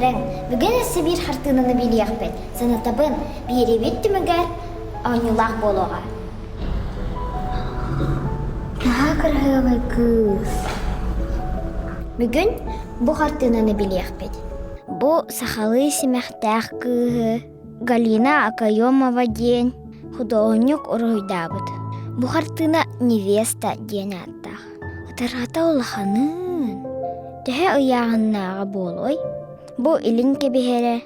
Сахаластырың, бүгін әсі бір хартынаны білияқпет. Санатабын беребет түмігер оңылақ болуға. Наға кірғылы кыз. Бүгін бұ хартынаны білияқпет. Бұ сахалы семәқтәқ кығы. Галина Акайомова ден. Художник оройдабыд. Бұ хартына невеста ден аттақ. Атарғата олақанын. Тәхе ұяғыннаға болой. Бұ илін кебехері.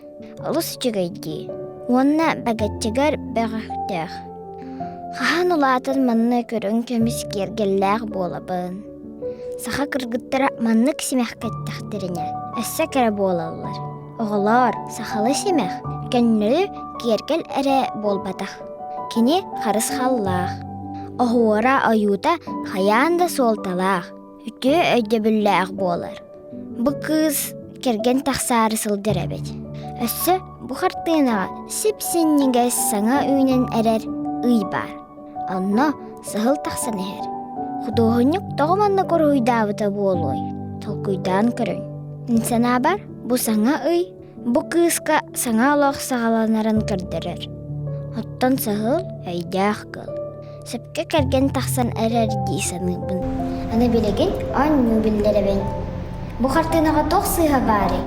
Алыс жүгейді. Онна бәгәтчігер бәғіқтәқ. Қахан ұлатын манны көрін көміс кергелләқ болабын. Саха кыргыттара маннык семәқ кәттәқтіріне. Әссә кәрі болалар. Оғылар сахалы семәқ. Кәннілі кергел әрі болбатақ. Кені қарыс қаллақ. Оғуара аюта хаянда солталақ. Үті өйді бүлләқ болар. Бұ кыз керген тақсары сылдыр әбет. Өссі бұ қартынаға сіп-сеннеге саңа үйнен әрер ұй бар. Анна сығыл тақсан әр. Художник тоғыманна көруйдабыта болой. Толкуйдан көрін. Инсана бар, бұ саңа ұй. Бұ кызға саңа лоқ сағаланарын кірдірір. Оттан сығыл әйдәқ қыл. Сөпке кәрген тақсан әрер дейсаны бұн. Аны білеген анну білдері бен. Бұ қартынаға тоқ сыға бары.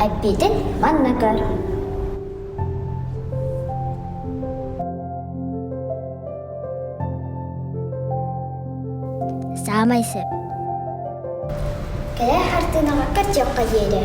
Әппетін манна көр. Самай сөп. Кәрі қартынаға кәт жоққа ері.